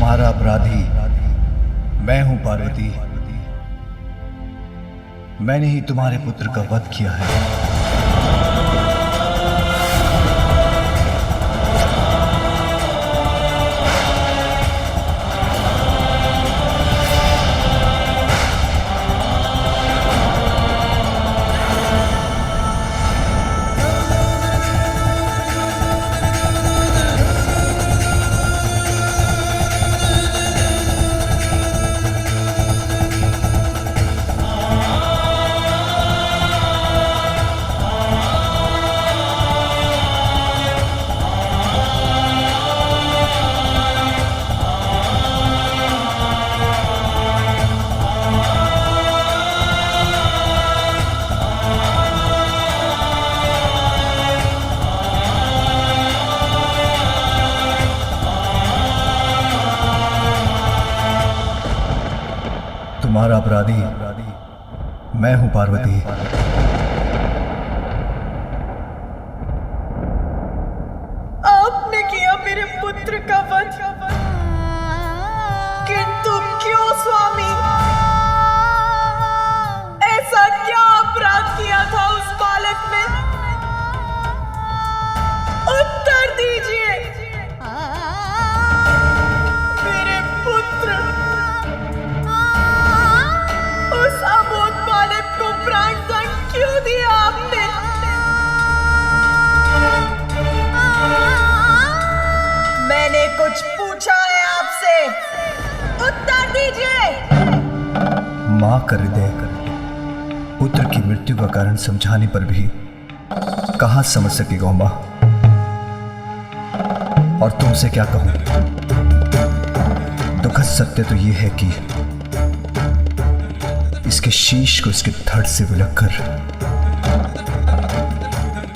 तुम्हारा अपराधी मैं हूं पार्वती। मैंने ही तुम्हारे पुत्र का वध किया है। तुम्हारा अपराधी मैं हूं पार्वती। आपने किया मेरे पुत्र का वध, किंतु क्यों स्वामी? ऐसा क्या अपराध किया था उस बालक ने? उत्तर दीजिए। मेरे पुत्र, उस अबोध बालक को प्राण दंड क्यों दिया आपने? मैंने कुछ पूछा है आपसे, उत्तर दीजिए। मां कर दे पुत्र की मृत्यु का कारण समझाने पर भी कहां समझ सकेगा मां। और तुमसे क्या कहूं, दुखद सत्य तो यह है कि इसके शीश को इसके धड़ से विलककर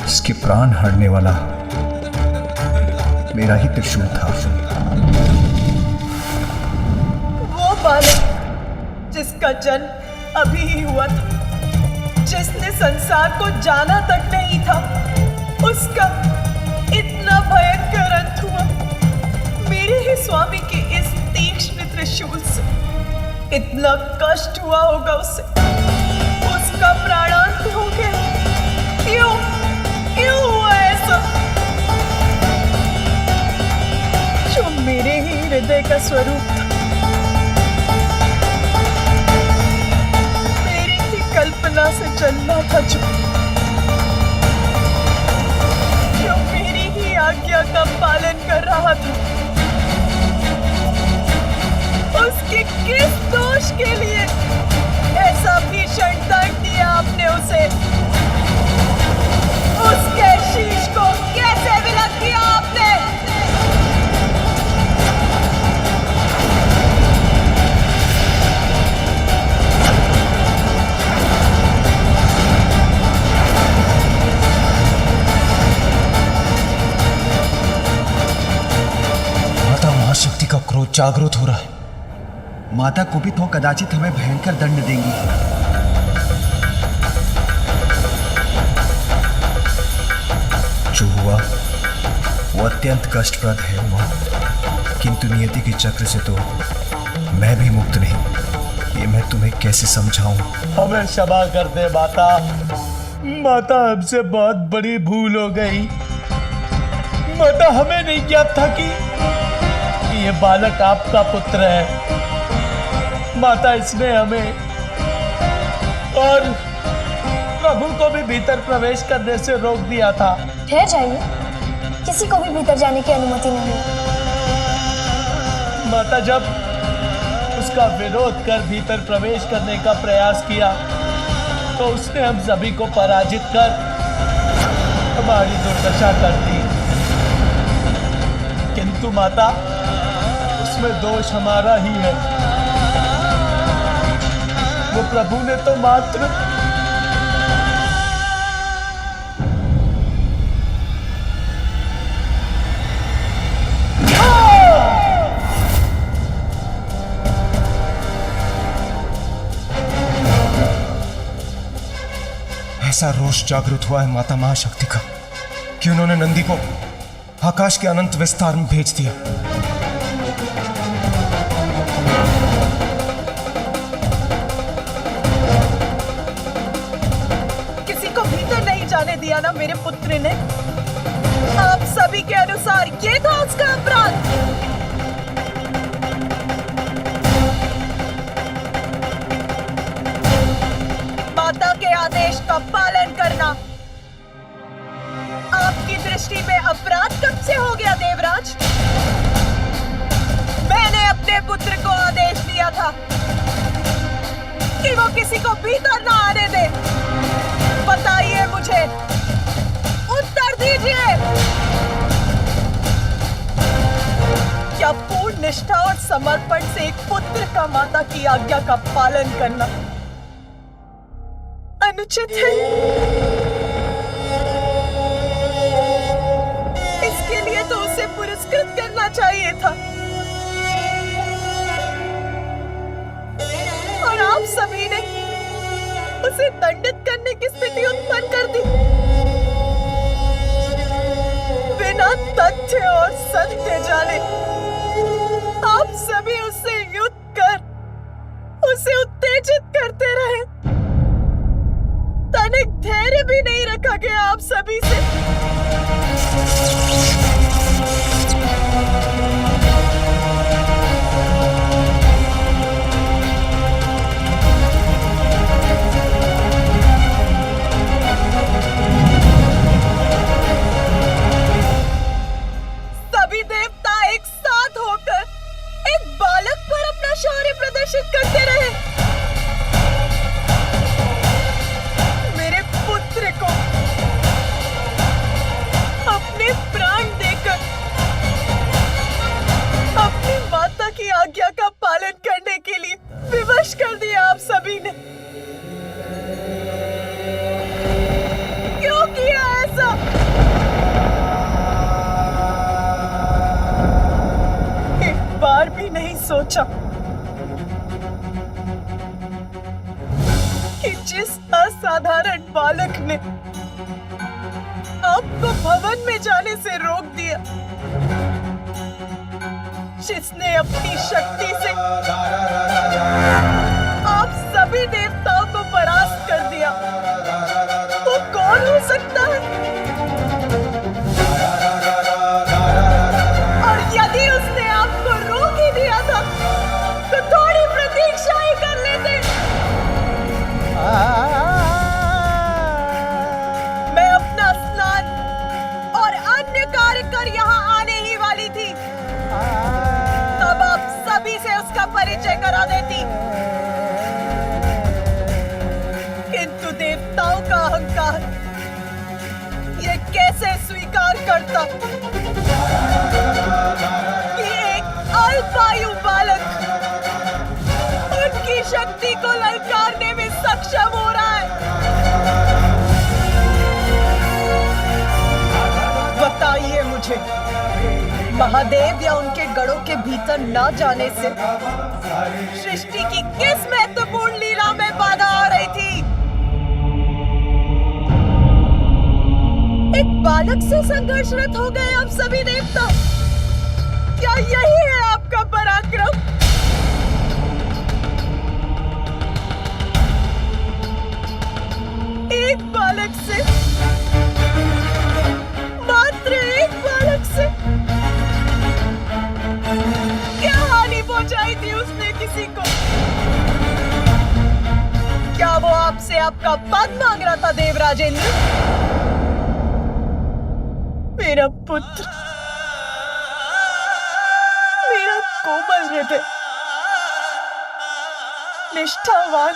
इसके प्राण हरने वाला मेरा ही त्रिशूल था। वो बालक जिसका जन्म अभी ही हुआ था, जिसने संसार को जाना तक नहीं था, उसका इतना भयंकर अंत हुआ मेरे ही स्वामी के इस तीक्ष्ण त्रिशूल से। इतना कष्ट हुआ होगा उसे, उसका प्राणांत हो गया। क्यों क्यों हुआ ऐसा? जो मेरे ही हृदय का स्वरूप था, मेरी ही कल्पना से चलना था, जो मेरी ही आज्ञा का पालन कर रहा था, उसके किस दोष के लिए ऐसा भीषण दंड दिया आपने उसे? उसके शीश को कैसे विलग किया आपने? माता महाशक्ति का क्रोध जागृत हो रहा है। माता कुपित हो कदाचित हमें भयंकर दंड देंगी। जो हुआ वो अत्यंत कष्टप्रद है मां, किंतु नियति के चक्र से तो मैं भी मुक्त नहीं। ये मैं तुम्हें कैसे समझाऊं? हमें क्षमा कर दे माता। माता, हमसे बहुत बड़ी भूल हो गई। माता, हमें नहीं ज्ञात था कि ये बालक आपका पुत्र है। माता, इसने हमें और प्रभु को भी भीतर प्रवेश करने से रोक दिया था। ठहर जाइए, किसी को भी भीतर जाने की अनुमति नहीं। माता, जब उसका विरोध कर भीतर प्रवेश करने का प्रयास किया तो उसने हम सभी को पराजित कर हमारी दुर्दशा कर दी। किंतु माता, उसमें दोष हमारा ही है। वो प्रभु ने तो मात्र ऐसा रोष जागृत हुआ है माता महाशक्ति का कि उन्होंने नंदी को आकाश के अनंत विस्तार में भेज दिया। दिया ना मेरे पुत्र ने। आप सभी के अनुसार ये था उसका अपराध। माता के आदेश का पालन करना आपकी दृष्टि में अपराध कब से हो गया देवराज? मैंने अपने पुत्र को आदेश दिया था कि वो किसी को भीतर ना आने दे। बताइए मुझे, उत्तर दीजिए। क्या पूर्ण निष्ठा और समर्पण से एक पुत्र का माता की आज्ञा का पालन करना अनुचित है? इसके लिए तो उसे पुरस्कृत करना चाहिए था। और आप सभी ने उसे दंडित करने की स्थिति उत्पन्न कर दी। बिना तथ्य और सत्य जाने आप सभी उससे युद्ध कर उसे उत्तेजित करते रहे। तनिक धैर्य भी नहीं रखा गया आप सभी से। सभी देवता एक साथ होकर एक बालक पर अपना शौर्य प्रदर्शित करते रहे। मेरे पुत्र को अपने प्राण देकर अपनी माता की आज्ञा का पालन करने के लिए विवश कर दिया आप सभी ने। क्यों किया ऐसा? एक बार भी नहीं सोचा कि जिस असाधारण बालक ने आपको भवन में जाने से रोक दिया, जिसने अपनी शक्ति से आप सभी देवताओं को परास्त कर दिया, वो कौन हो सकता है? और यदि उसने आपको रोक ही दिया था तो थोड़ी प्रतीक्षा ही कर लेते। मैं अपना स्नान और अन्य कार्य कर यहाँ आने ही वाली थी, तब आप सभी से उसका परिचय करा देती। किंतु देवताओं का अहंकार ये कैसे स्वीकार करता कि एक अल्पायु बालक उनकी शक्ति को ललकारने में सक्षम हो रहा है? बताइए मुझे, महादेव या उनके गढ़ों के भीतर न जाने से सृष्टि की किस महत्वपूर्ण लीला में बाधा आ रही थी? एक बालक से संघर्षरत हो गए आप सभी देवता। क्या यही है आपका पराक्रम? एक बालक से, मात्र एक बालक से क्या हानि पहुंचाई थी उसने किसी को? क्या वो आपसे आपका पद मांग रहा था देवराजेंद्र? मेरा पुत्र, मेरा कोमल हृदय, निष्ठावान,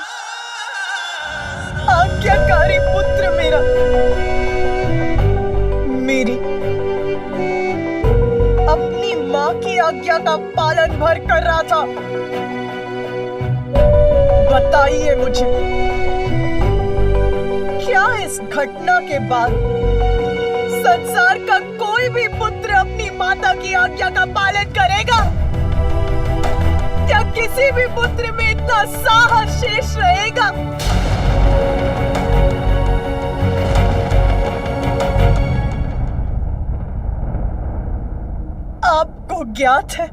आज्ञाकारी पुत्र मेरा मेरी अपनी मां की आज्ञा का पालन भर कर रहा था। बताइए मुझे, क्या इस घटना के बाद संसार का कोई भी पुत्र अपनी माता की आज्ञा का पालन करेगा? क्या किसी भी पुत्र में इतना साहस शेष रहेगा? आपको ज्ञात है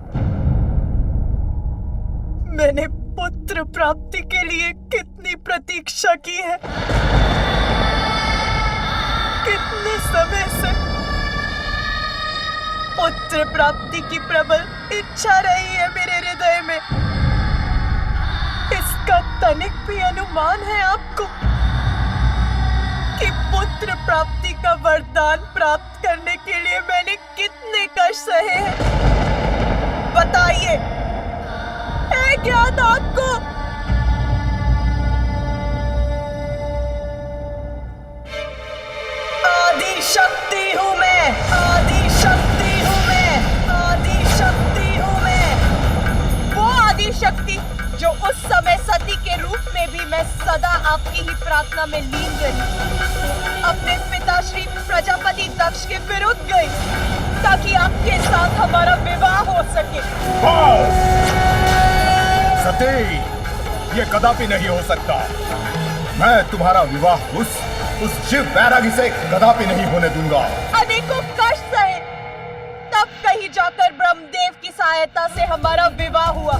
मैंने पुत्र प्राप्ति के लिए कितनी प्रतीक्षा की है, कितनी इतने समय से पुत्र प्राप्ति की प्रबल इच्छा रही है मेरे हृदय में। इसका तनिक भी अनुमान है आपको कि पुत्र प्राप्ति का वरदान प्राप्त करने के लिए मैंने कितने कष्ट सहे हैं? बताइए, है ज्ञात आपको? आदि शक्ति हूं मैं, आदि शक्ति हूं मैं, आदि शक्ति हूं मैं। वो आदि शक्ति जो उस समय सती के रूप में भी मैं सदा आपकी ही प्रार्थना में लीन रही, अपने पिता श्री प्रजापति दक्ष के विरुद्ध गई ताकि आपके साथ हमारा विवाह हो सके। सती, ये कदापि नहीं हो सकता। मैं तुम्हारा विवाह उस शिव बैरागी से कदापि नहीं होने दूंगा। अनेकों कष्ट सहे, तब कहीं जाकर ब्रह्मदेव की सहायता से हमारा विवाह हुआ,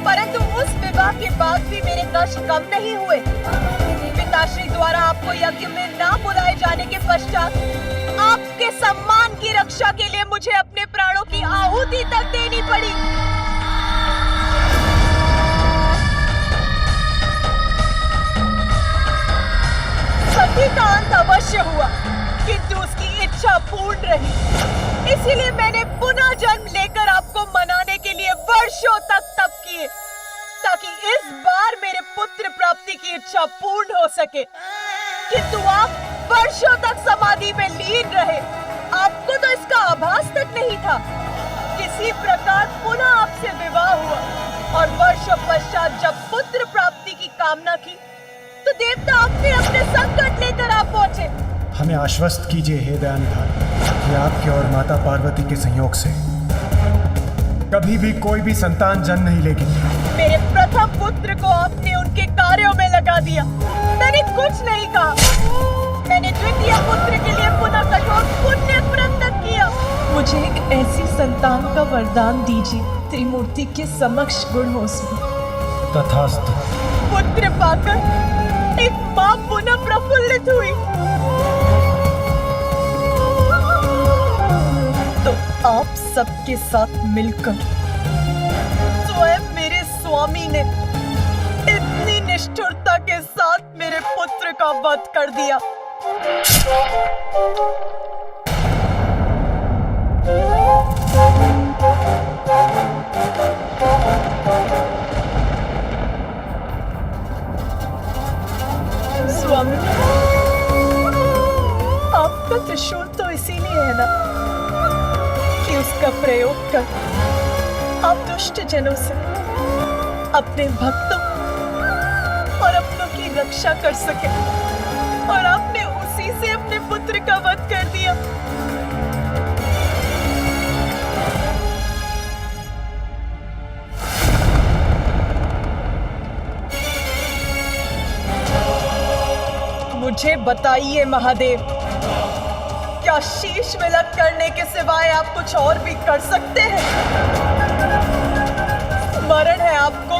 परंतु उस विवाह के बाद भी मेरे कष्ट कम नहीं हुए। पिताश्री द्वारा आपको यज्ञ में ना बुलाए जाने के पश्चात आपके सम्मान की रक्षा के लिए मुझे अपने प्राणों की आहुति तक देनी पड़ी। सती का अंत अवश्य हुआ, किंतु उसकी इच्छा पूर्ण रही। इसीलिए मैंने पुनः जन्म लेकर आपको मनाने के लिए वर्षों तक तप किए, ताकि इस बार मेरे पुत्र प्राप्ति की इच्छा पूर्ण हो सके। किंतु आप वर्षों तक समाधि में लीन रहे, आपको तो इसका आभास तक नहीं था। किसी प्रकार पुनः आपसे विवाह हुआ और वर्षों पश्चात जब पुत्र प्राप्ति की कामना की तो देवता अपने संकट लेकर आ पहुंचे। हमें आश्वस्त कीजिए हे दयानिधान कि आपके और माता पार्वती के संयोग से कभी भी कोई भी संतान जन्म नहीं लेगी। मेरे प्रथम पुत्र को आपने उनके कार्यों में लगा दिया, मैंने कुछ नहीं कहा। मैंने द्वितीय पुत्र के लिए पुनः कठोर पुण्य व्रत किया। मुझे एक ऐसी संतान का वरदान दीजिए त्रिमूर्ति के समक्ष गुण हो सके। तथास्तु। पुत्र पाकर एक मां पुनः प्रफुल्लित हुई तो आप सबके साथ मिलकर स्वयं मेरे स्वामी ने इतनी निष्ठुरता के साथ मेरे पुत्र का वध कर दिया। स्वामी, आपका त्रिशूल तो इसीलिए है ना कि उसका प्रयोग कर आप दुष्ट जनों से अपने भक्तों और अपनों की रक्षा कर सके, और आपने उसी से अपने पुत्र का वध कर दिया। मुझे बताइए महादेव, क्या शीश विलक करने के सिवाय आप कुछ और भी कर सकते हैं? स्मरण है आपको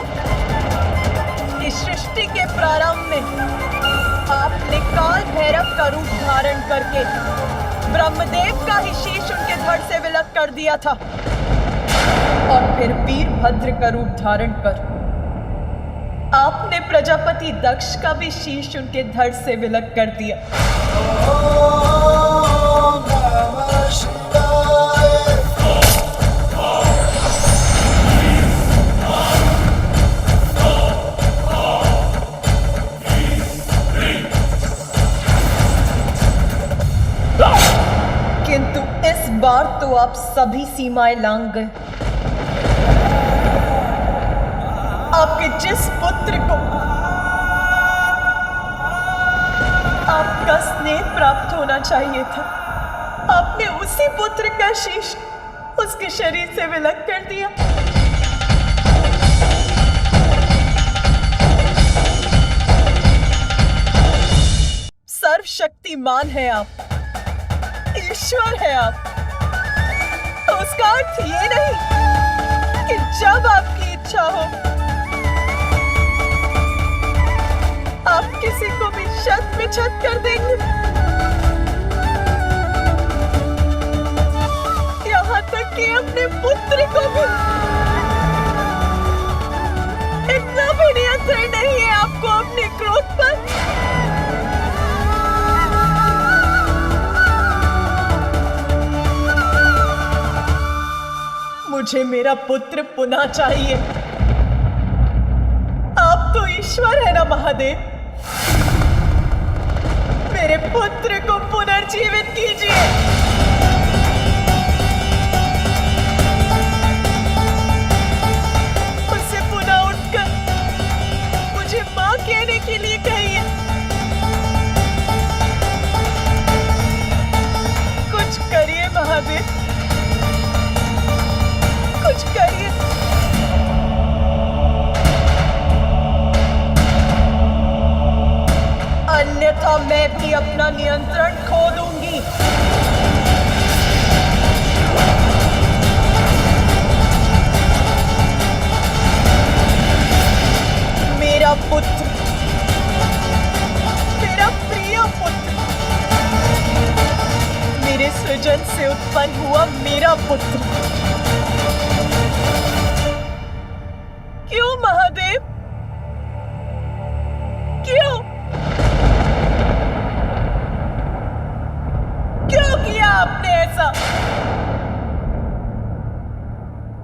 कि सृष्टि के प्रारंभ में आपने काल भैरव का रूप धारण करके ब्रह्मदेव का ही शीश उनके धड़ से विलक कर दिया था, और फिर वीरभद्र का रूप धारण कर आपने प्रजापति दक्ष का भी शीश उनके धड़ से विलक कर दिया। किंतु इस बार तो आप सभी सीमाएं लांघ गए। आपके जिस पुत्र को आपका स्नेह प्राप्त होना चाहिए था, आपने उसी पुत्र का शीश उसके शरीर से विलक कर दिया। सर्वशक्तिमान है आप, ईश्वर है आप, तो उसका अर्थ ये नहीं कि जब आपकी इच्छा हो आप किसी को भी छत पे छत कर देंगे। कि अपने पुत्र को भी इतना भी नियंत्रण नहीं है आपको अपने क्रोध पर। मुझे मेरा पुत्र पुनः चाहिए। आप तो ईश्वर है ना महादेव, मेरे पुत्र को पुनर्जीवित कीजिए। उससे पुनः उठकर मुझे मां कहने के लिए कहिए। कुछ करिए महादेव, कुछ करिए। अन्यथा मैं भी अपना नियंत्रण खो दूंगी। मेरा पुत्र, मेरा प्रिय पुत्र, मेरे सृजन से उत्पन्न हुआ मेरा पुत्र। क्यों महादेव, क्यों क्यों किया आपने ऐसा?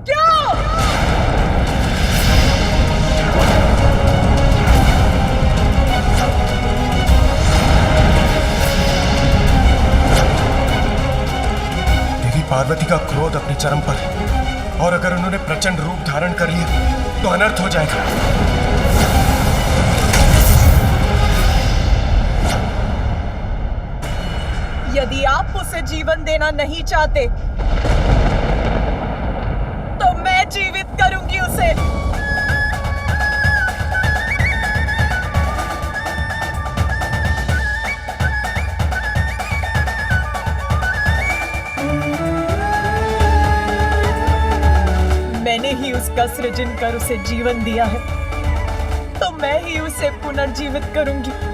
क्यों? देवी पार्वती का क्रोध अपने चरम पर है और अगर उन्होंने प्रचंड रूप धारण कर लिया तो अनर्थ हो जाएगा। यदि आप उसे जीवन देना नहीं चाहते तो मैं जीवित करूंगी उसे। मैंने ही उसका सृजन कर उसे जीवन दिया है, तो मैं ही उसे पुनर्जीवित करूंगी।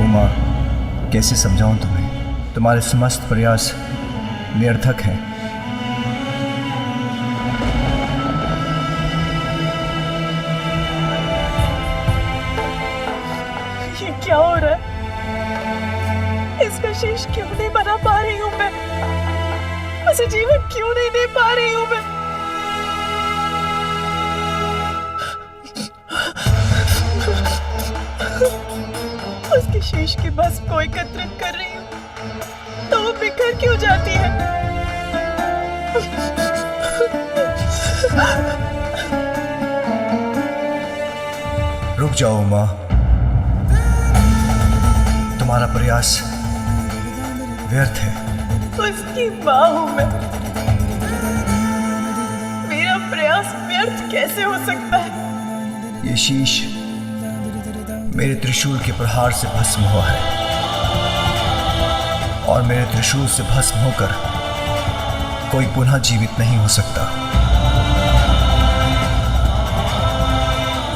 उमा, कैसे समझाऊं तुम्हें? तुम्हारे समस्त प्रयास निरर्थक हैं। ये क्या हो रहा है? इसका शेष क्यों नहीं बना पा रही हूं मैं? उसे जीवन क्यों नहीं दे पा रही हूं मैं? उसके शेष की भस्म को एकत्रित कर रही हूं तो वो बिखर क्यों जाती है? रुक जाओ उमा, तुम्हारा प्रयास व्यर्थ है। उसकी मां हूं मैं, मेरा प्रयास व्यर्थ कैसे हो सकता है? ये शीश मेरे त्रिशूल के प्रहार से भस्म हुआ है और मेरे त्रिशूल से भस्म होकर कोई पुनः जीवित नहीं हो सकता।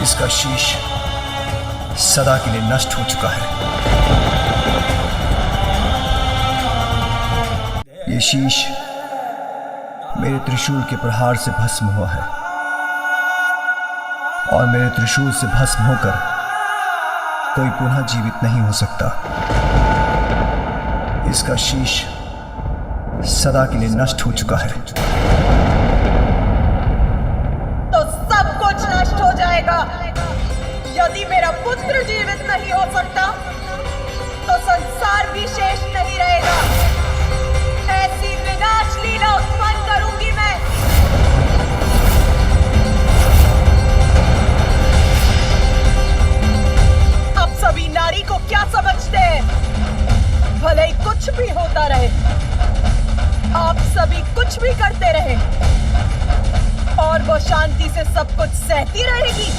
इसका शीश सदा के लिए नष्ट हो चुका है। ये शीश मेरे त्रिशूल के प्रहार से भस्म हुआ है और मेरे त्रिशूल से भस्म होकर कोई पुनः जीवित नहीं हो सकता। इसका शीश सदा के लिए नष्ट हो चुका है। तो सब कुछ नष्ट हो जाएगा। यदि मेरा पुत्र जीवित नहीं हो सकता तो संसार भी शेष नहीं रहेगा। ऐसी विनाश लीला उत्पन्न करूंगी मैं। आप सभी नारी को क्या समझते हैं? भले ही कुछ भी होता रहे, आप सभी कुछ भी करते रहे और वो शांति से सब कुछ सहती रहेगी।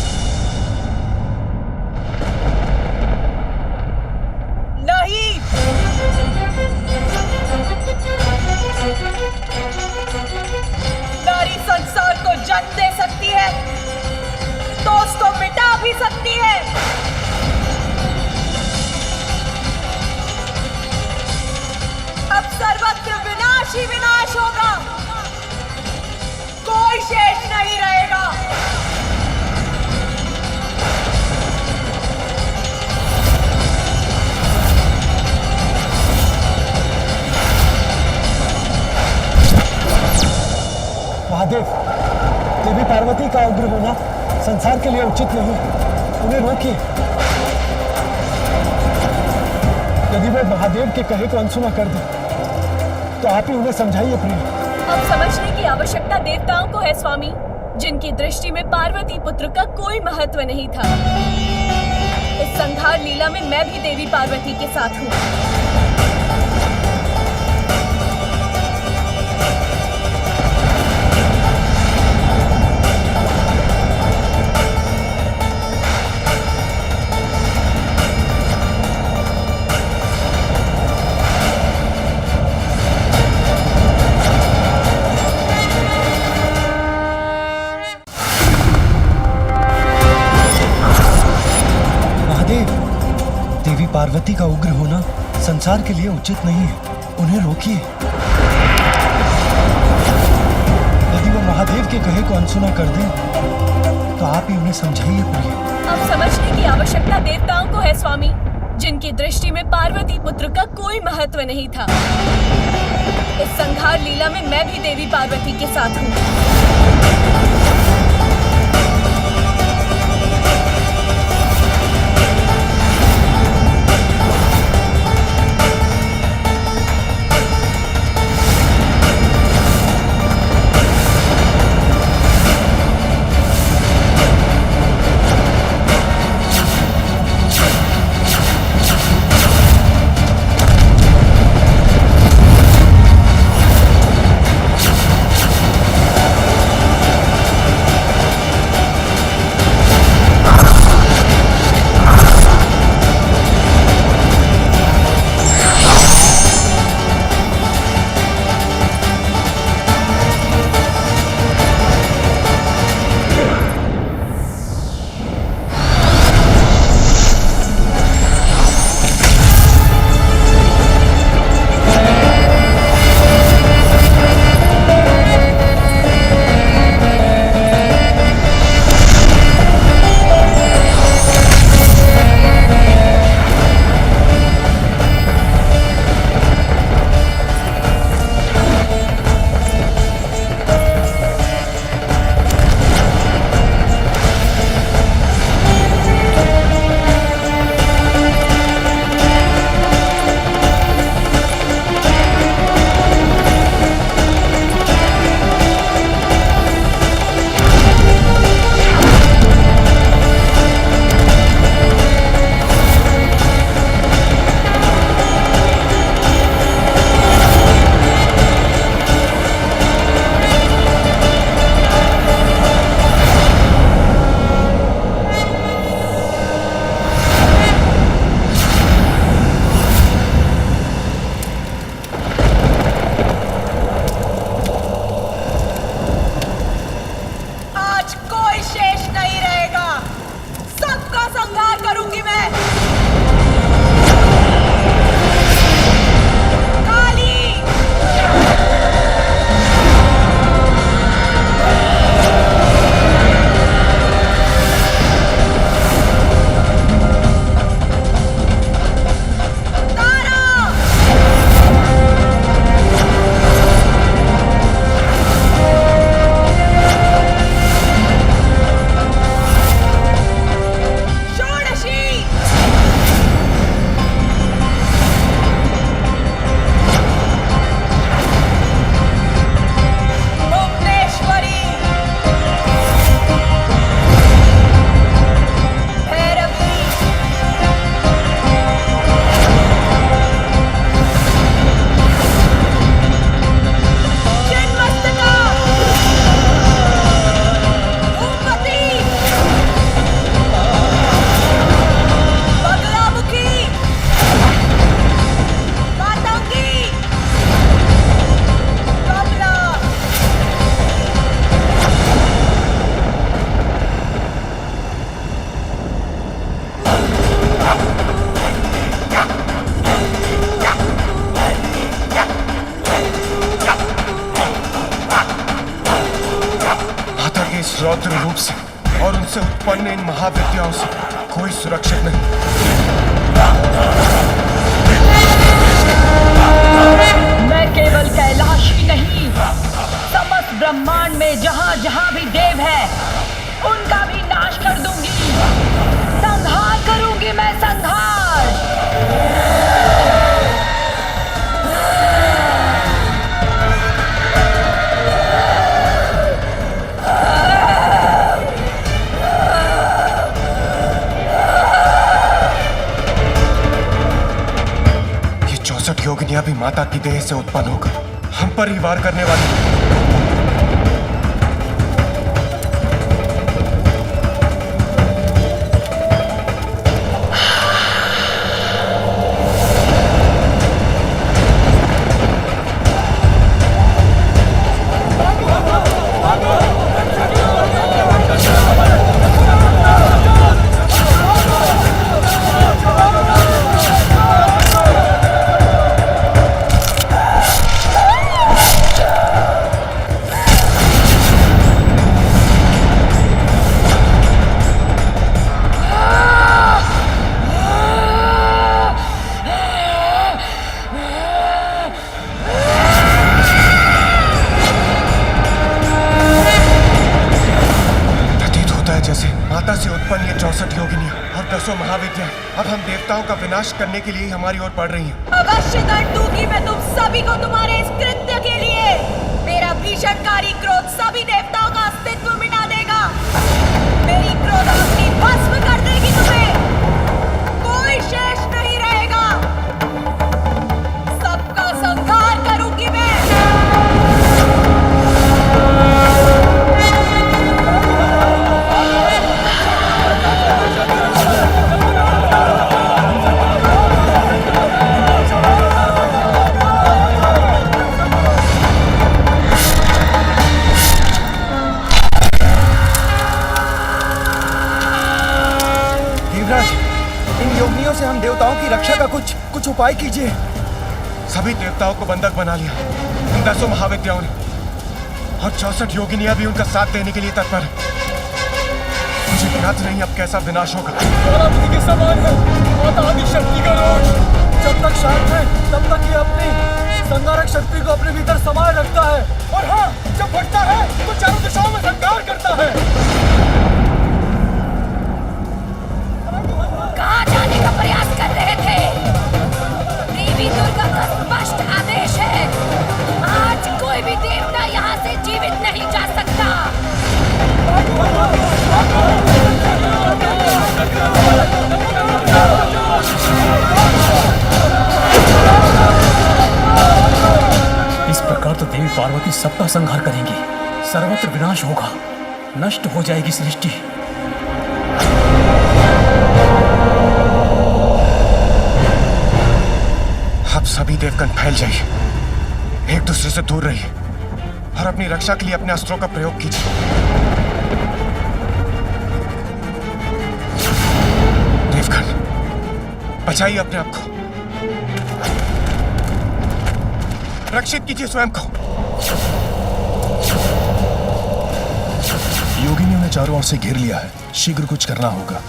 ही विनाश होगा, कोई शेष नहीं रहेगा। महादेव, देवी पार्वती का उग्र होना संसार के लिए उचित नहीं, उन्हें रोकिए। यदि वो महादेव के कहे को अनसुना कर दे तो आप ही उन्हें समझाइए प्रिय। अब समझने की आवश्यकता देवताओं को है स्वामी, जिनकी दृष्टि में पार्वती पुत्र का कोई महत्व नहीं था। इस संहार लीला में मैं भी देवी पार्वती के साथ हूँ। देवी पार्वती का उग्र होना संसार के लिए उचित नहीं है, उन्हें रोकिए। यदि वो महादेव के कहे को अनसुना कर दे तो आप ही उन्हें समझाइए प्रिय। अब समझने की आवश्यकता देवताओं को है स्वामी, जिनकी दृष्टि में पार्वती पुत्र का कोई महत्व नहीं था। इस संहार लीला में मैं भी देवी पार्वती के साथ हूँ। से और उनसे उत्पन्न इन महाविद्याओं से कोई सुरक्षित नहीं। मैं केवल कैलाश ही नहीं, समस्त ब्रह्मांड में जहाँ जहाँ भी देव है उनका भी नाश कर दूंगी। संहार करूंगी मैं, संहार। ये 64 योगिनियां भी माता की देह से उत्पन्न होकर हम पर ही वार करने वाली हैं। अब हम देवताओं का विनाश करने के लिए हमारी ओर बढ़ रही हैं। अवश्य दंड दूंगी मैं तुम सभी को तुम्हारे इस कृत्य के लिए। मेरा भीषणकारी क्रोध सभी देवताओं का अस्तित्व मिटा देगा। मेरी क्रोधाग्नि भस्म कर देगी तुम्हें। कोई शेष नहीं रहेगा। सबका संहार करूंगी मैं। से हम देवताओं की रक्षा का कुछ उपाय कीजिए। सभी देवताओं को बंधक बना लिया इन 10 महाविद्याओं ने, और 64 योगिनियां भी उनका साथ देने के लिए तत्पर है। मुझे ज्ञात नहीं अब कैसा विनाश होगा। के समान है माता आदिशक्ति का रोष। जब तक शांत है तब तक ये अपनी संहारक शक्ति को अपने भीतर समाये रखता है, और हाँ, जब फटता है तो चारों दिशाओं में संहार करता है। कहाँ जाने का प्रयास कर रहे थे? देवी दुर्गा का स्पष्ट आदेश है, आज कोई भी देवता यहाँ से जीवित नहीं जा सकता। इस प्रकार तो देवी पार्वती सबका संहार करेंगी, सर्वत्र विनाश होगा, नष्ट हो जाएगी सृष्टि। अब सभी देवगण फैल जाइए, एक दूसरे से दूर रहिए और अपनी रक्षा के लिए अपने अस्त्रों का प्रयोग कीजिए। देवगण, बचाइए अपने आप को, रक्षित कीजिए स्वयं को। योगिनियों ने चारों ओर से घेर लिया है, शीघ्र कुछ करना होगा।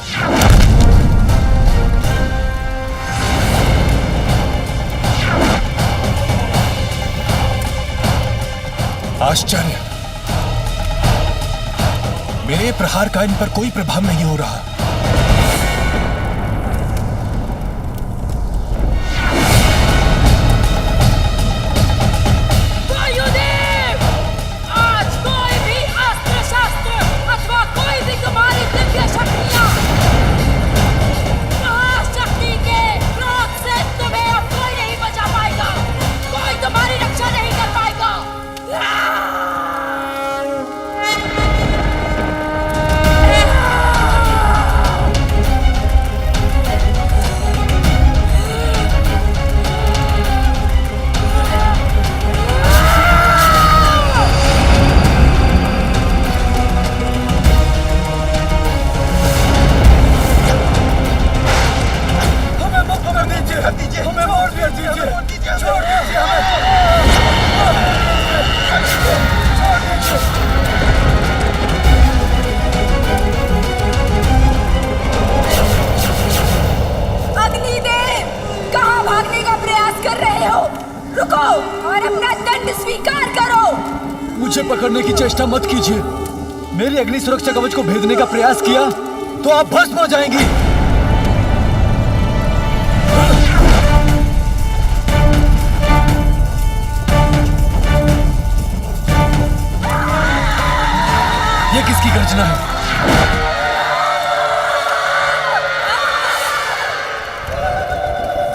आश्चर्य, मेरे प्रहार का इन पर कोई प्रभाव नहीं हो रहा। वायुदेव, आज कोई भी अस्त्र शस्त्र अथवा कोई भी तुम्हारी दिव्य शक्तियां महाशक्ति के क्रोध से तुम्हें अब कोई नहीं बचा पाएगा, कोई तुम्हारी रक्षा नहीं कर पाएगा। रुको और अपना दंड स्वीकार करो। मुझे पकड़ने की चेष्टा मत कीजिए। मेरी अग्नि सुरक्षा कवच को भेदने का प्रयास किया तो आप भस्म हो जाएंगी। ये किसकी गर्जना है?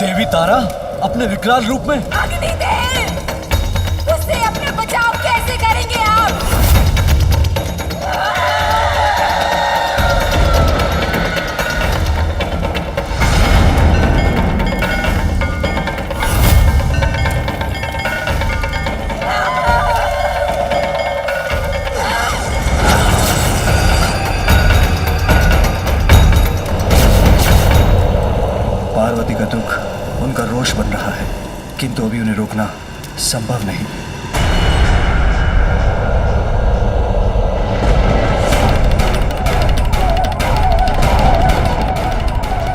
देवी तारा अपने विकराल रूप में। अग्निदेव, उससे अपना बचाव कैसे करेंगे आप? पार्वती का दुख उनका रोष बन रहा है, किंतु अभी उन्हें रोकना संभव नहीं।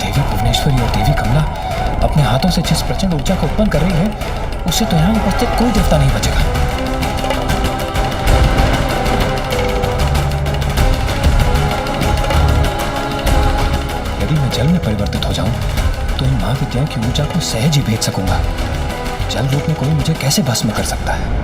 देवी भुवनेश्वरी और देवी कमला अपने हाथों से जिस प्रचंड ऊर्जा को उत्पन्न कर रही है, उससे तो यहाँ उपस्थित कोई देवता नहीं बचेगा। यदि मैं जल में परिवर्तित हो जाऊं तो इन महाविद्याओं की ऊर्जा को सहज ही भेज सकूंगा। जल रूप में कोई मुझे कैसे भस्म कर सकता है?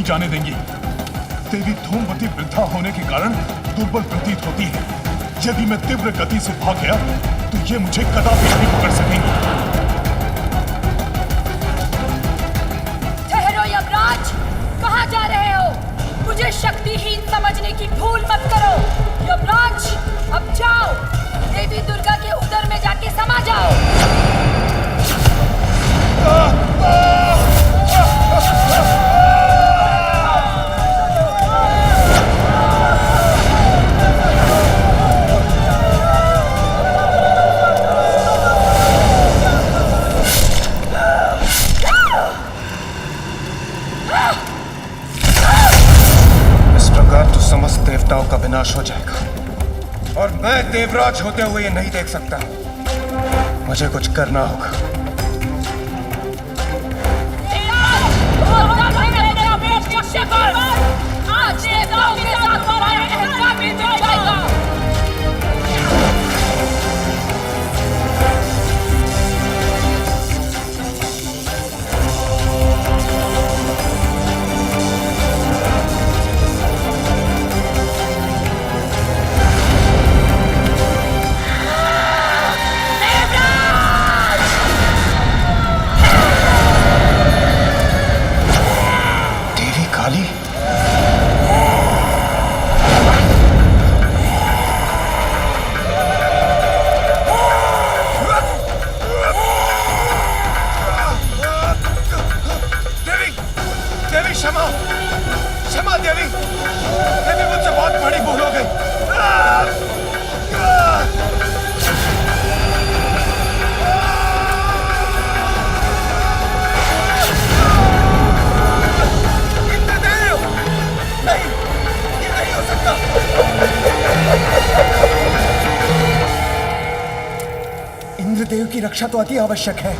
जाने देंगी। देवी धूमवती वृद्धा होने के कारण दुर्बल प्रतीत होती है। यदि मैं तीव्र गति से भाग गया तो ये मुझे कदापि नहीं पकड़ सकेंगी। ठहरो यमराज, कहाँ जा रहे हो? मुझे शक्तिहीन समझने की भूल मत करो। यमराज, अब जाओ, देवी दुर्गा के उदर में जाके समा जाओ। समस्त देवताओं का विनाश हो जाएगा और मैं देवराज होते हुए ये नहीं देख सकता। मुझे कुछ करना होगा। आज देवताओं के साथ हमारा अहंकार भी मिट जाएगा। इंद्रदेव की रक्षा तो अति आवश्यक है।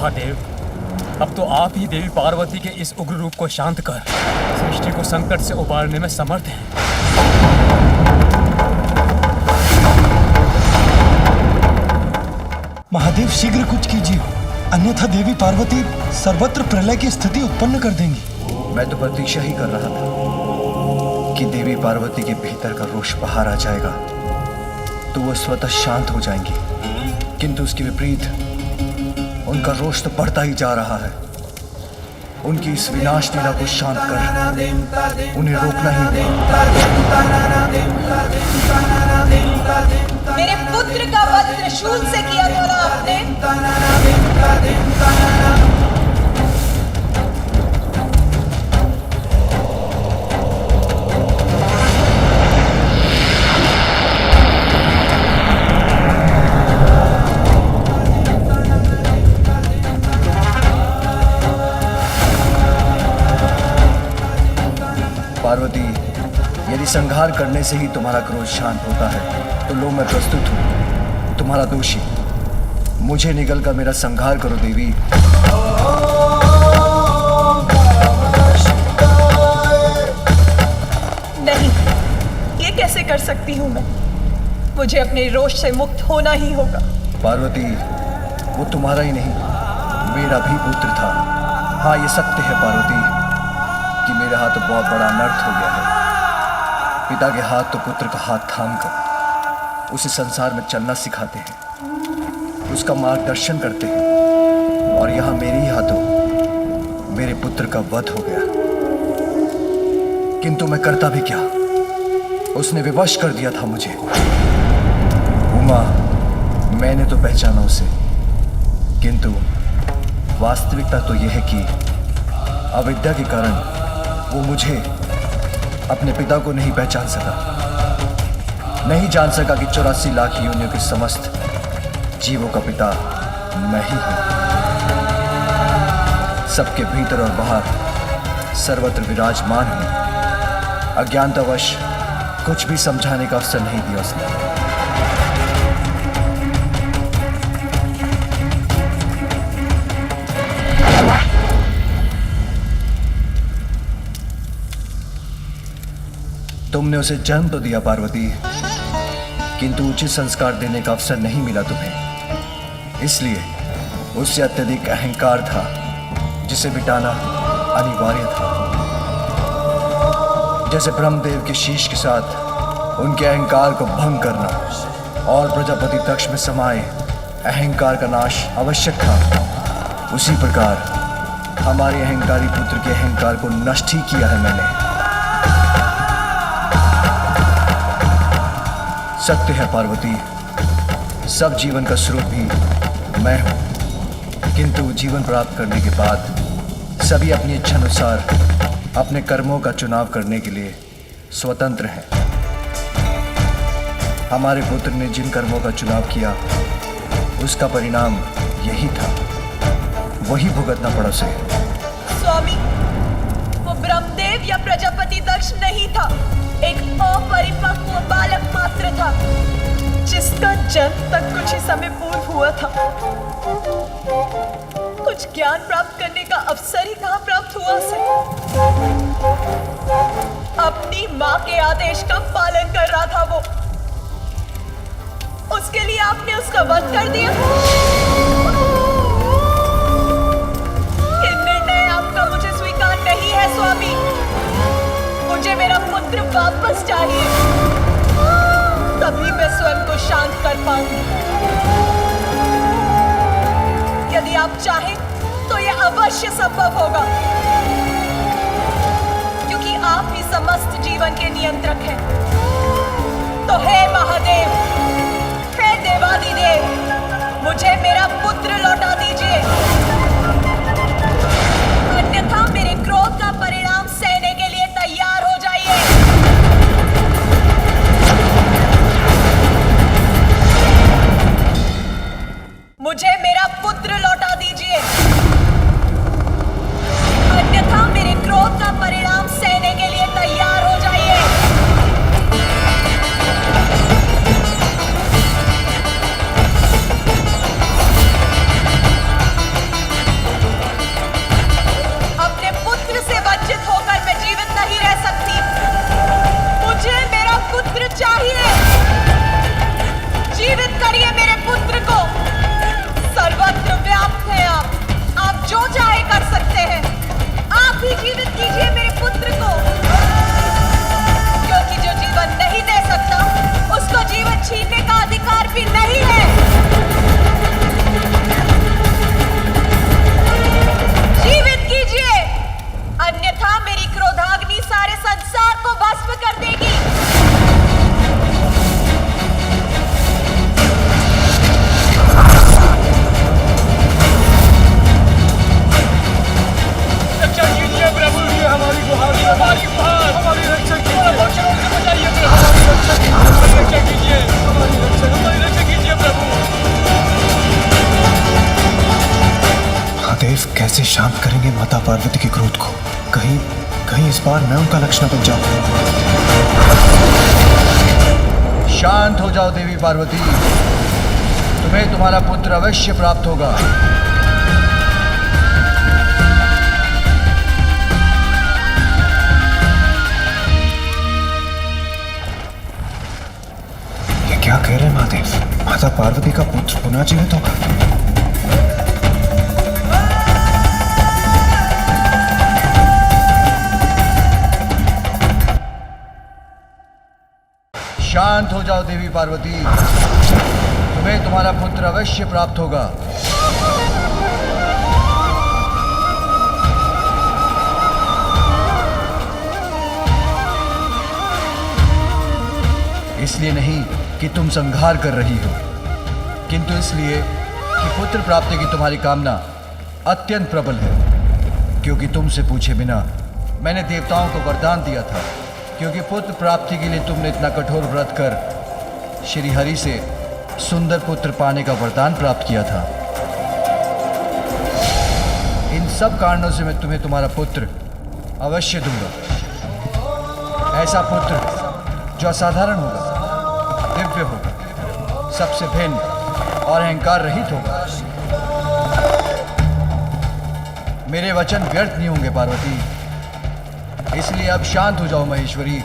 महादेव, अब तो आप ही देवी पार्वती के इस उग्र रूप को शांत कर सृष्टि को संकट से उबारने में समर्थ हैं। महादेव शीघ्र कुछ कीजिए, अन्यथा देवी पार्वती सर्वत्र प्रलय की स्थिति उत्पन्न कर देंगी। मैं तो प्रतीक्षा ही कर रहा था कि देवी पार्वती के भीतर का रोष बाहर आ जाएगा तो वो स्वतः शांत हो जाएंगी, किंतु उसके विपरीत उनका रोष तो बढ़ता ही जा रहा है। उनकी इस विनाश लीला को शांत कर उन्हें रोकना ही होगा। मेरे पुत्र का वध त्रिशूल से किया था ना आपने? पार्वती, यदि संहार करने से ही तुम्हारा क्रोध शांत होता है तो लो, मैं प्रस्तुत हूँ तुम्हारा दोषी। मुझे निगल कर मेरा संहार करो देवी। नहीं, ये कैसे कर सकती हूँ मैं? मुझे अपने रोष से मुक्त होना ही होगा। पार्वती, वो तुम्हारा ही नहीं मेरा भी पुत्र था। हाँ, ये सत्य है पार्वती कि मेरे हाथ तो बहुत बड़ा अनर्थ हो गया है। पिता के हाथ तो पुत्र का हाथ थाम कर उसे संसार में चलना सिखाते हैं, उसका मार्गदर्शन करते हैं, और यहाँ मेरे ही हाथों मेरे पुत्र का वध हो गया। किंतु मैं करता भी क्या, उसने विवश कर दिया था मुझे। उमा, मैंने तो पहचाना उसे, किंतु वास्तविकता तो यह है कि अविद्या के कारण वो मुझे, अपने पिता को नहीं पहचान सका, नहीं जान सका कि 84 लाख योनियों के समस्त जीवों का पिता मैं ही हूं। सबके भीतर और बाहर सर्वत्र विराजमान हूं। अज्ञानतावश कुछ भी समझाने का अवसर नहीं दिया उसने। तुमने उसे जन्म तो दिया पार्वती, किंतु उचित संस्कार देने का अवसर नहीं मिला तुम्हें। इसलिए उससे अत्यधिक अहंकार था जिसे मिटाना अनिवार्य था। जैसे ब्रह्मदेव के शीश के साथ उनके अहंकार को भंग करना और प्रजापति तक्ष में समाये अहंकार का नाश आवश्यक था, उसी प्रकार हमारे अहंकारी पुत्र के अहंकार को नष्ट ही किया है मैंने। सत्य है पार्वती, सब जीवन का स्रोत भी मैं हूं, किंतु जीवन प्राप्त करने के बाद सभी अपनी इच्छानुसार अपने कर्मों का चुनाव करने के लिए स्वतंत्र हैं। हमारे पुत्र ने जिन कर्मों का चुनाव किया उसका परिणाम यही था, वही भुगतना पड़ा उसे। स्वामी, वो ब्रह्मदेव या प्रजापति दक्ष नहीं था, एक अपरिपक्व बालक मात्र था जिसका जन्म तक कुछ ही समय पूर्व हुआ था। कुछ ज्ञान प्राप्त करने का अवसर ही कहां प्राप्त हुआ उसे। अपनी मां के आदेश का पालन कर रहा था वो, उसके लिए आपने उसका वध कर दिया। ये निर्णय आपका मुझे स्वीकार नहीं है स्वामी। मुझे मेरा पुत्र वापस चाहिए, तभी मैं स्वयं को शांत कर पाऊंगी। यदि आप चाहें तो यह अवश्य संभव होगा, क्योंकि आप ही समस्त जीवन के नियंत्रक हैं। तो हे महादेव, हे देवादिदेव, मुझे मेरा पुत्र लौटा दीजिए, अन्यथा मेरे क्रोध का परिणाम सहने के लिए तैयार हो जाइए। मुझे मेरा पुत्र लौटा दीजिए, अन्यथा मेरे क्रोध का परिणाम सहने के लिए तैयार हो जाइए। शांत करेंगे माता पार्वती के क्रोध को। कहीं कहीं इस बार मैं उनका लक्ष्य न बन जाऊं। शांत हो जाओ देवी पार्वती, तुम्हें तुम्हारा पुत्र अवश्य प्राप्त होगा। ये क्या कह रहे हैं महादेव? माता पार्वती का पुत्र पुनः जीवित होगा? शांत हो जाओ देवी पार्वती, तुम्हें तुम्हारा पुत्र अवश्य प्राप्त होगा। इसलिए नहीं कि तुम संहार कर रही हो, किंतु इसलिए कि पुत्र प्राप्ति की तुम्हारी कामना अत्यंत प्रबल है। क्योंकि तुमसे पूछे बिना मैंने देवताओं को वरदान दिया था, क्योंकि पुत्र प्राप्ति के लिए तुमने इतना कठोर व्रत कर श्री हरि से सुंदर पुत्र पाने का वरदान प्राप्त किया था। इन सब कारणों से मैं तुम्हें तुम्हारा पुत्र अवश्य दूंगा। ऐसा पुत्र जो असाधारण होगा, दिव्य होगा, सबसे भिन्न और अहंकार रहित होगा। मेरे वचन व्यर्थ नहीं होंगे पार्वती, इसलिए अब शांत हो जाओ महेश्वरी।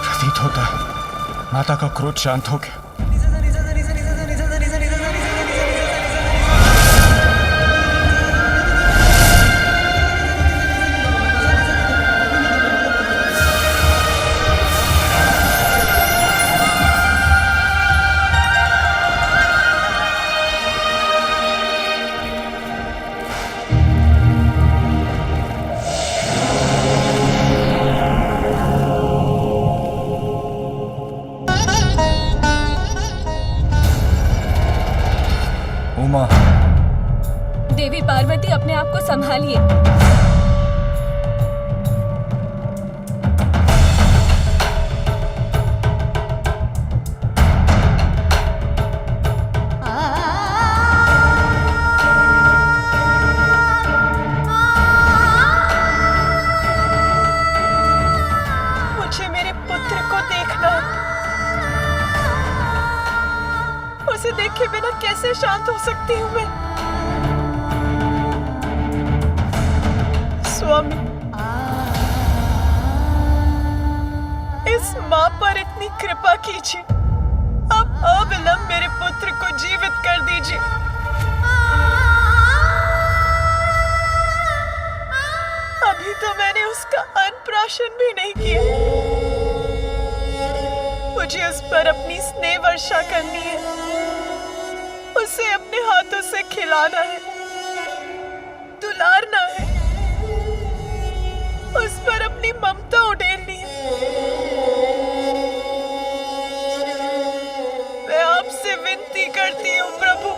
प्रतीत होता है माता का क्रोध शांत हो गया। उमा, देवी पार्वती, अपने आप को संभालिए। मुझे मेरे पुत्र को देखना है। उसे देखे बिना कैसे शांत हो सकती हूँ मैं? स्वामी, इस माँ पर इतनी कृपा कीजिए, अब अविलंब मेरे पुत्र को जीवित कर दीजिए। अभी तो मैंने उसका अन्नप्राशन भी नहीं किया। मुझे उस पर अपनी स्नेह वर्षा करनी है, उसे अपने हाथों से खिलाना है, दुलारना है, उस पर अपनी ममता उड़ेलनी है। मैं आपसे विनती करती हूँ प्रभु,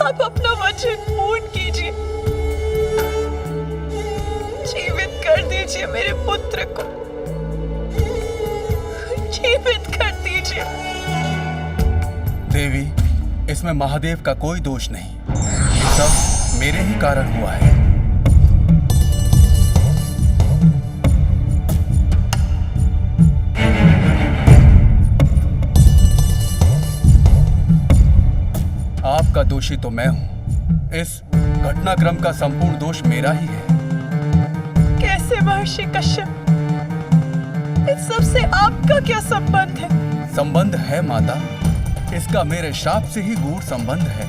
आप अपना वचन पूर्ण कीजिए, जीवित कर दीजिए मेरे पुत्र को, जीवित कर दीजिए। देवी, इसमें महादेव का कोई दोष नहीं, ये सब मेरे ही कारण हुआ है। आपका दोषी तो मैं हूं, इस घटनाक्रम का संपूर्ण दोष मेरा ही है। कैसे महर्षि कश्यप, इस सब से आपका क्या संबंध है? संबंध है माता, इसका मेरे श्राप से ही गूढ़ संबंध है।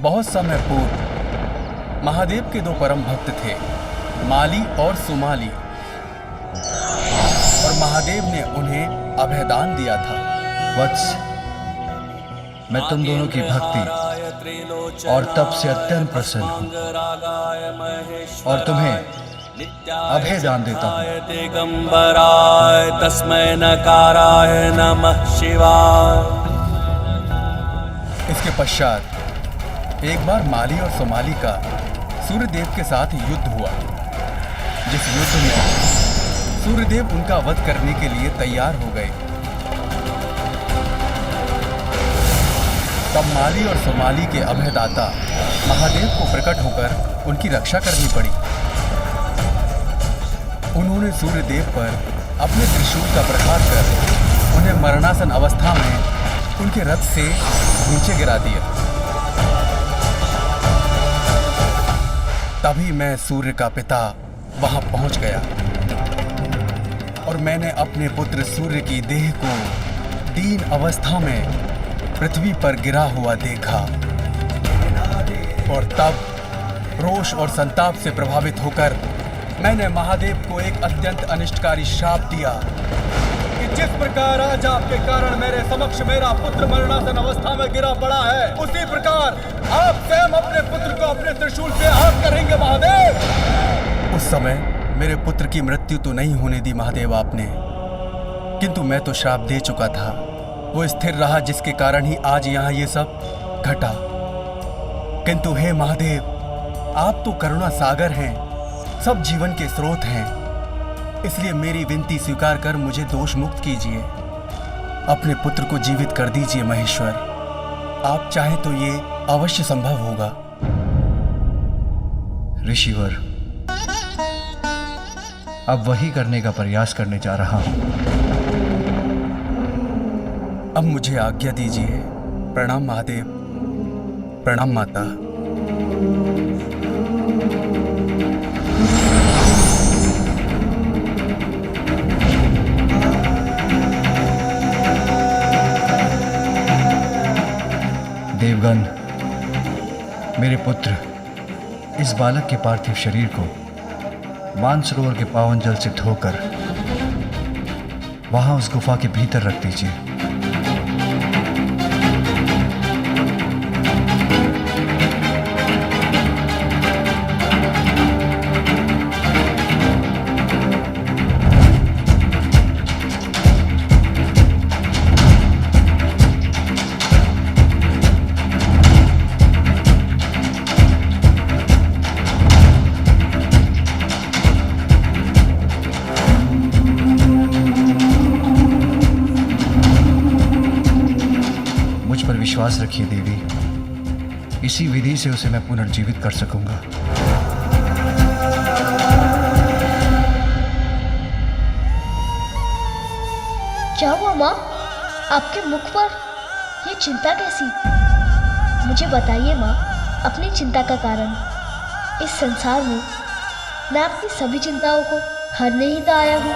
बहुत समय पूर्व महादेव के दो परम भक्त थे, माली और सुमाली, और महादेव ने उन्हें अभयदान दिया था। वत्स, मैं तुम दोनों की भक्ति और तब से अत्यंत प्रसन्न हूँ और तुम्हें अभय दान देता हूँ। दिगंबराय तस्मै नकाराय नमः शिवाय। इसके पश्चात एक बार माली और सोमाली का सूर्यदेव के साथ युद्ध हुआ, जिस युद्ध में सूर्यदेव उनका वध करने के लिए तैयार हो गए। तब माली और सोमाली के अभयदाता महादेव को प्रकट होकर उनकी रक्षा करनी पड़ी। उन्होंने सूर्यदेव पर अपने त्रिशूल का प्रहार कर उन्हें मरणासन अवस्था में उनके रथ से नीचे गिरा दिया। तभी मैं सूर्य का पिता वहां पहुंच गया और मैंने अपने पुत्र सूर्य की देह को दीन अवस्था में पृथ्वी पर गिरा हुआ देखा और तब रोष और संताप से प्रभावित होकर मैंने महादेव को एक अत्यंत अनिष्टकारी श्राप दिया कि जिस प्रकार आज आपके कारण मेरे समक्ष मेरा पुत्र मरणासन अवस्था में गिरा पड़ा है, उसी प्रकार आप स्वयं अपने पुत्र को अपने त्रिशूल से आहत करेंगे महादेव। उस समय मेरे पुत्र की मृत्यु तो नहीं होने दी महादेव आपने, किंतु मैं तो श्राप दे चुका था। वो स्थिर रहा जिसके कारण ही आज यहाँ ये सब घटा। किंतु हे महादेव, आप तो करुणा सागर हैं, सब जीवन के स्रोत हैं, इसलिए मेरी विनती स्वीकार कर मुझे दोष मुक्त कीजिए। अपने पुत्र को जीवित कर दीजिए महेश्वर। आप चाहें तो ये अवश्य संभव होगा। ऋषिवर, अब वही करने का प्रयास करने जा रहा हूं। अब मुझे आज्ञा दीजिए। प्रणाम महादेव, प्रणाम माता। देवगण, मेरे पुत्र इस बालक के पार्थिव शरीर को मानसरोवर के पावन जल से धोकर वहां उस गुफा के भीतर रख दीजिए। विश्वास रखिए देवी, इसी विधि से उसे मैं पुनर्जीवित कर सकूंगा। क्या हुआ माँ? आपके मुख पर ये चिंता कैसी? मुझे बताइए माँ, अपनी चिंता का कारण। इस संसार में मैं आपकी सभी चिंताओं को हरने ही तो आया हूँ।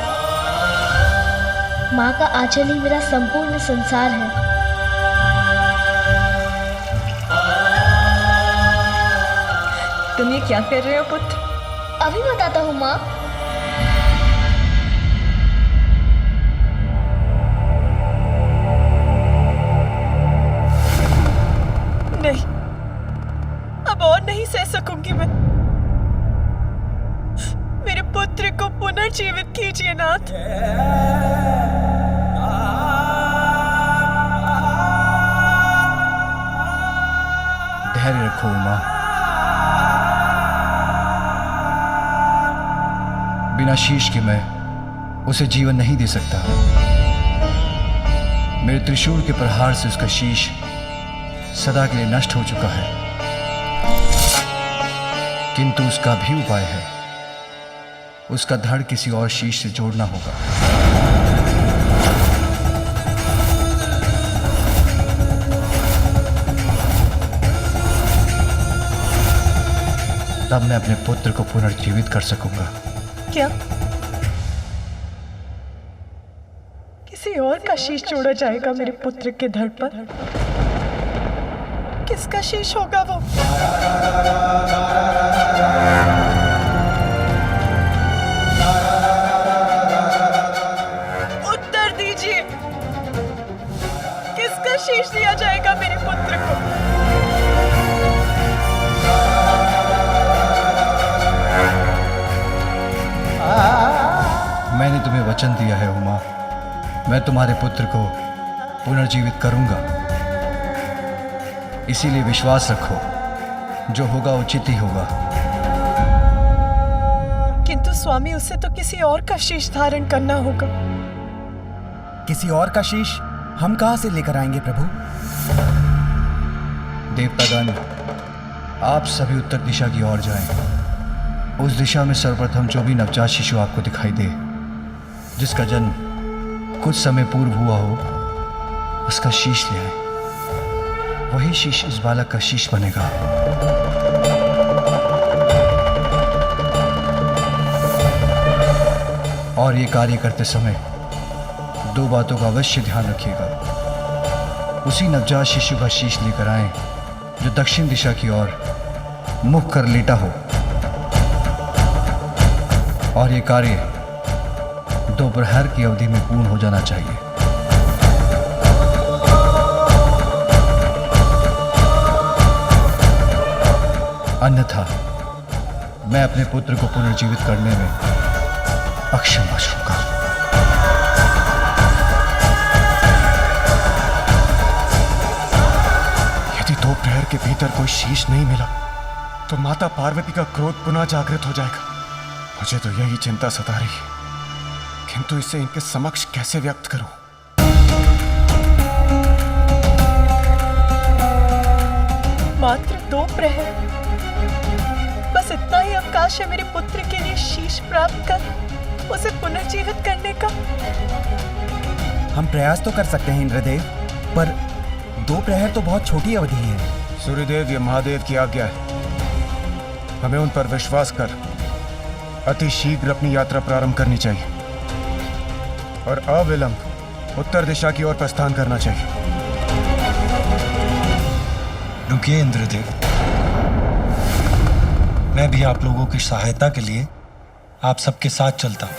माँ का आंचल ही मेरा संपूर्ण संसार है। तुम ये क्या कर रहे हो पुत्र? अभी बताता हूँ माँ। नहीं, अब और नहीं सह सकूंगी मैं। मेरे पुत्र को पुनर्जीवित कीजिए नाथ। धैर्य रखो उमा। बिना शीश के मैं उसे जीवन नहीं दे सकता। मेरे त्रिशूल के प्रहार से उसका शीश सदा के लिए नष्ट हो चुका है, किंतु उसका भी उपाय है। उसका धड़ किसी और शीश से जोड़ना होगा। तब मैं अपने पुत्र को पुनर्जीवित कर सकूंगा। क्या किसी और का शीश जोड़ा जाएगा मेरे पुत्र के धड़ पर? किसका शीश होगा वो? उत्तर दीजिए, किसका शीश दिया जाएगा मेरे पुत्र को? मैंने तुम्हें वचन दिया है उमा, मैं तुम्हारे पुत्र को पुनर्जीवित करूंगा। इसीलिए विश्वास रखो, जो होगा उचित ही होगा। किंतु स्वामी, उसे तो किसी और का शीश धारण करना होगा। किसी और का शीश हम कहां से लेकर आएंगे प्रभु? देवतागण, आप सभी उत्तर दिशा की ओर जाएं। उस दिशा में सर्वप्रथम जो भी नवजात शिशु आपको दिखाई दे, जिसका जन्म कुछ समय पूर्व हुआ हो, उसका शीश ले आए। वही शीश इस बालक का शीश बनेगा। और ये कार्य करते समय दो बातों का अवश्य ध्यान रखिएगा। उसी नवजात शिशु का शीश लेकर आएं जो दक्षिण दिशा की ओर मुख कर लेटा हो, और ये कार्य दोपहर की अवधि में पूर्ण हो जाना चाहिए। अन्यथा मैं अपने पुत्र को पुनर्जीवित करने में अक्षम बचूंगा। यदि दोपहर के भीतर कोई शीश नहीं मिला तो माता पार्वती का क्रोध पुनः जागृत हो जाएगा। मुझे तो यही चिंता सता रही है, किंतु इसे इनके समक्ष कैसे व्यक्त करूं? मात्र 2 प्रहर, बस इतना ही अवकाश है मेरे पुत्र के लिए शीश प्राप्त कर उसे पुनर्जीवित करने का। हम प्रयास तो कर सकते हैं इंद्रदेव, पर 2 प्रहर तो बहुत छोटी अवधि है। सूर्यदेव, ये महादेव की आज्ञा है। हमें उन पर विश्वास कर अति शीघ्र अपनी यात्रा प्रारंभ करनी चाहिए और अविलंब उत्तर दिशा की ओर प्रस्थान करना चाहिए। रुकिए इंद्रदेव, मैं भी आप लोगों की सहायता के लिए आप सबके साथ चलता हूं।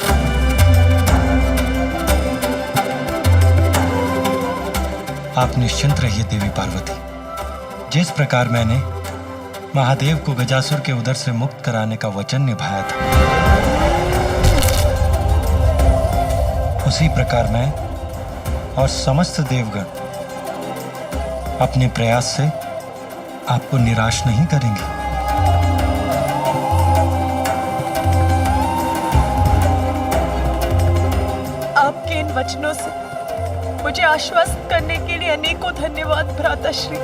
आप निश्चिंत रहिए देवी पार्वती। जिस प्रकार मैंने महादेव को गजासुर के उदर से मुक्त कराने का वचन निभाया था, उसी प्रकार मैं और समस्त देवगण अपने प्रयास से आपको निराश नहीं करेंगे। आपके इन वचनों से मुझे आश्वस्त करने के लिए अनेकों धन्यवाद भ्राताश्री।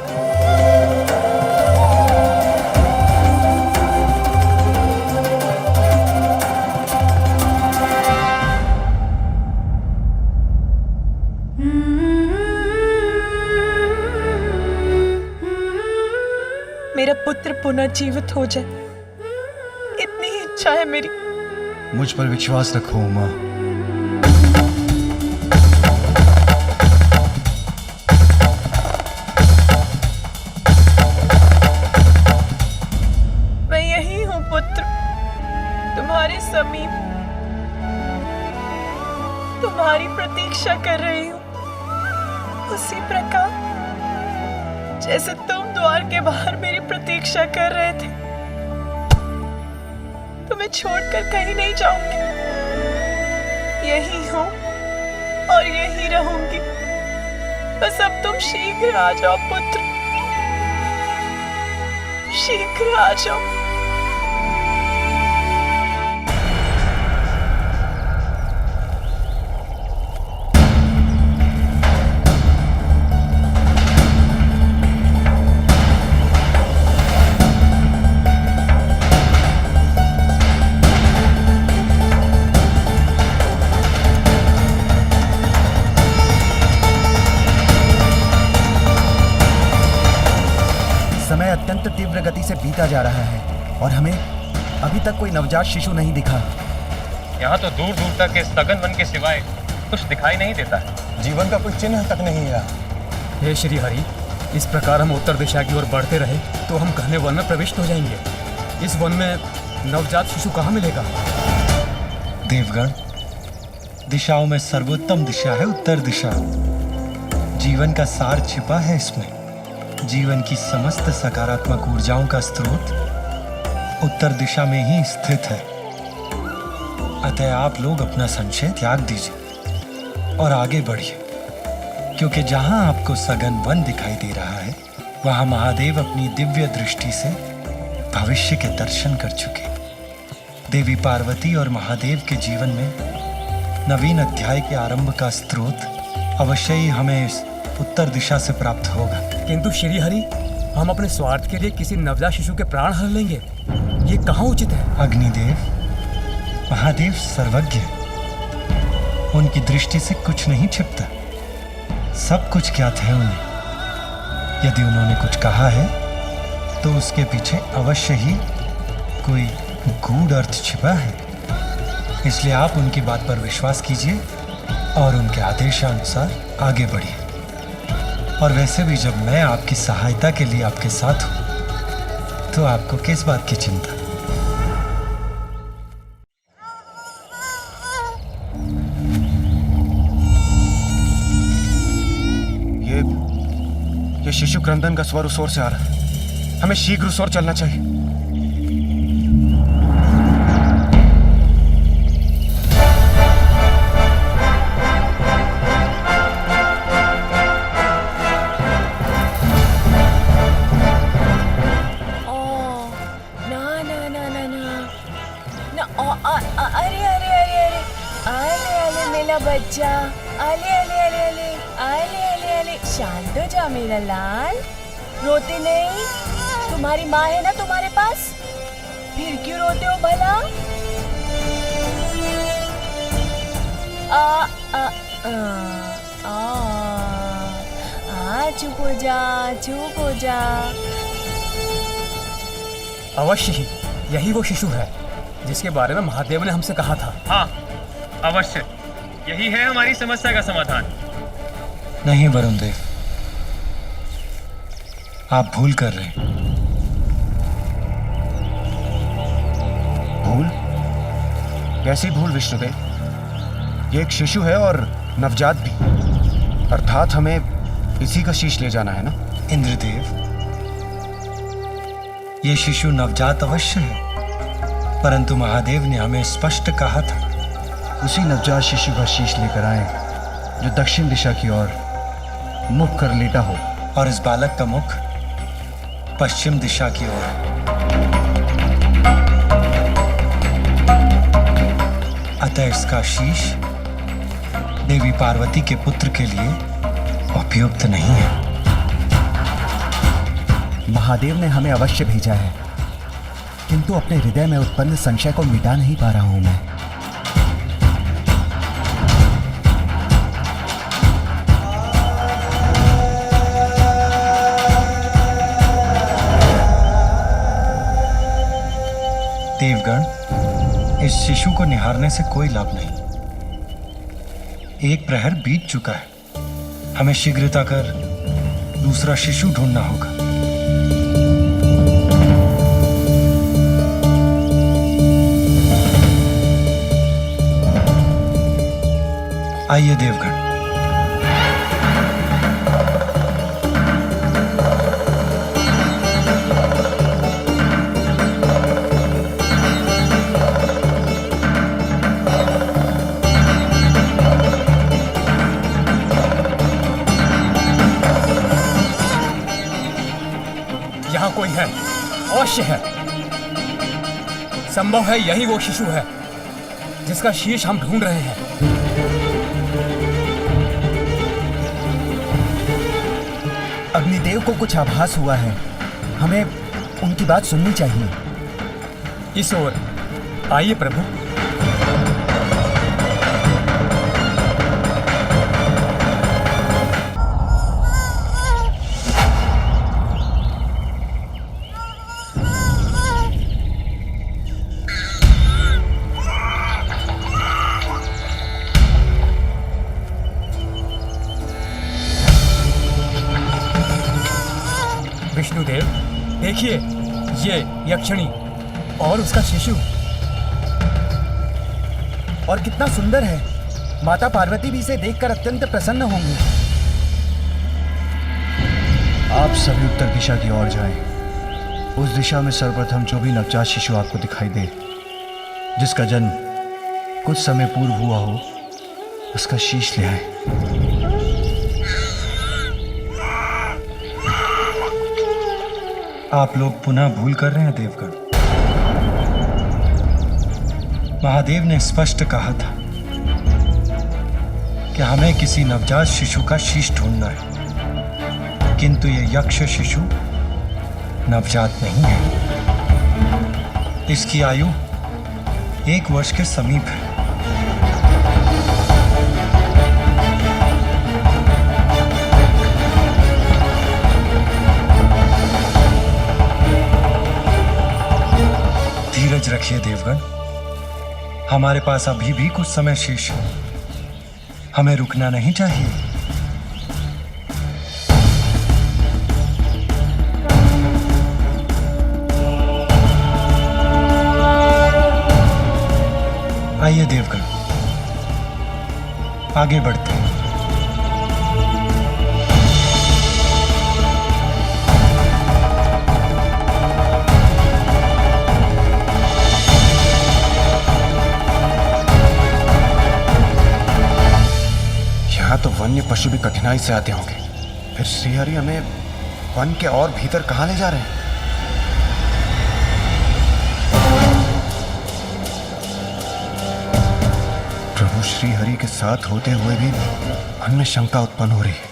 मेरा पुत्र पुनर्जीवित हो जाए, इतनी ही इच्छा है मेरी। मुझ पर विश्वास रखो उमा। मैं यही हूं पुत्र, तुम्हारे समीप, तुम्हारी प्रतीक्षा कर रही हूं, उसी प्रकार जैसे तुम द्वार के बाहर मेरी प्रतीक्षा कर रहे थे। तुम्हें छोड़कर कहीं नहीं जाऊंगी, यही हूं और यही रहूंगी। बस अब तुम शीघ्र आ जाओ पुत्र, शीघ्र आ जाओ। समय अत्यंत तीव्र गति से बीता जा रहा है और हमें अभी तक कोई नवजात शिशु नहीं दिखा। यहाँ तो दूर दूर तक इस सघन वन के सिवाय कुछ दिखाई नहीं देता है। जीवन का कोई चिन्ह तक नहीं है। हे श्री हरि, इस प्रकार हम उत्तर दिशा की ओर बढ़ते रहे तो हम घने वन में प्रविष्ट हो जाएंगे। इस वन में नवजात शिशु कहाँ मिलेगा? देवगण, दिशाओं में सर्वोत्तम दिशा है उत्तर दिशा। जीवन का सार छिपा है इसमें। जीवन की समस्त सकारात्मक ऊर्जाओं का स्रोत उत्तर दिशा में ही स्थित है। अतः आप लोग अपना संशय त्याग दीजिए और आगे बढ़िए, क्योंकि जहां आपको सघन वन दिखाई दे रहा है, वहां महादेव अपनी दिव्य दृष्टि से भविष्य के दर्शन कर चुके। देवी पार्वती और महादेव के जीवन में नवीन अध्याय के आरंभ का स्रोत अवश्य ही हमें इस उत्तर दिशा से प्राप्त होगा। किंतु श्री हरि, हम अपने स्वार्थ के लिए किसी नवजात शिशु के प्राण हर लेंगे, ये कहाँ उचित है? अग्निदेव, महादेव सर्वज्ञ है। उनकी दृष्टि से कुछ नहीं छिपता, सब कुछ ज्ञात है उन्हें। यदि उन्होंने कुछ कहा है तो उसके पीछे अवश्य ही कोई गूढ़ अर्थ छिपा है। इसलिए आप उनकी बात पर विश्वास कीजिए और उनके आदेशानुसार आगे बढ़िए। और वैसे भी जब मैं आपकी सहायता के लिए आपके साथ हूं, तो आपको किस बात की चिंता? ये शिशु क्रंदन का स्वर उस ओर से आ रहा है। हमें शीघ्र उस ओर चलना चाहिए। बच्चा, आले आले आले आले आले आले आले, शांत हो जा मेरा लाल, रोते नहीं। तुम्हारी माँ है ना तुम्हारे पास, फिर क्यों रोते हो भला? आ आ आ आ चुप हो जा, चुप हो जा। अवश्य ही यही वो शिशु है जिसके बारे में महादेव ने हमसे कहा था। हाँ, अवश्य यही है हमारी समस्या का समाधान। नहीं वरुण देव, आप भूल कर रहे हैं। भूल? कैसी भूल विष्णुदेव? ये एक शिशु है और नवजात भी, अर्थात हमें इसी का शीश ले जाना है ना? इंद्रदेव, ये शिशु नवजात अवश्य है, परंतु महादेव ने हमें स्पष्ट कहा था उसी नवजात शिशु का शीश लेकर आए जो दक्षिण दिशा की ओर मुख कर लेटा हो, और इस बालक का मुख पश्चिम दिशा की ओर है। अतः इसका शीश देवी पार्वती के पुत्र के लिए उपयुक्त नहीं है। महादेव ने हमें अवश्य भेजा है, किंतु अपने हृदय में उत्पन्न संशय को मिटा नहीं पा रहा हूं मैं। देवगण, इस शिशु को निहारने से कोई लाभ नहीं। एक प्रहर बीत चुका है, हमें शीघ्रता कर दूसरा शिशु ढूंढना होगा। आइए देवगण। यहाँ कोई है, अवश्य है। संभव है यही वो शिशु है जिसका शीश हम ढूंढ रहे हैं। अग्निदेव को कुछ आभास हुआ है, हमें उनकी बात सुननी चाहिए। इस ओर आइए प्रभु। विष्णुदेव, देखिए ये यक्षिणी और उसका शिशु। और कितना सुंदर है, माता पार्वती भी इसे देखकर अत्यंत प्रसन्न होंगी। आप सभी उत्तर दिशा की ओर जाएं। उस दिशा में सर्वप्रथम जो भी नवजात शिशु आपको दिखाई दे, जिसका जन्म कुछ समय पूर्व हुआ हो उसका शीश ले आए। आप लोग पुनः भूल कर रहे हैं देवगण। महादेव ने स्पष्ट कहा था कि हमें किसी नवजात शिशु का शीश ढूंढना है, किंतु ये यक्ष शिशु नवजात नहीं है। इसकी आयु 1 वर्ष के समीप है। धीरज रखिए देवगण, हमारे पास अभी भी कुछ समय शेष है। हमें रुकना नहीं चाहिए। आइए देवगण, आगे बढ़ते हैं। यहाँ तो वन्य पशु भी कठिनाई से आते होंगे, फिर श्रीहरि हमें वन के और भीतर कहाँ ले जा रहे हैं? प्रभु श्रीहरि के साथ होते हुए भी मन में शंका उत्पन्न हो रही है।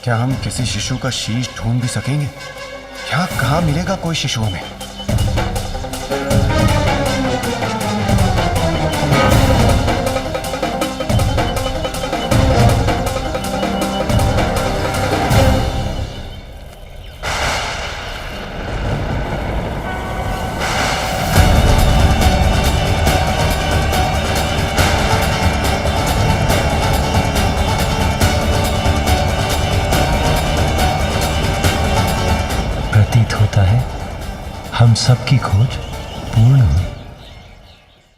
क्या हम किसी शिशु का शीश ढूंढ भी सकेंगे? यहाँ कहाँ मिलेगा कोई शिशु हमें? प्रतीत होता है हम सबकी खोज पूर्ण हुई।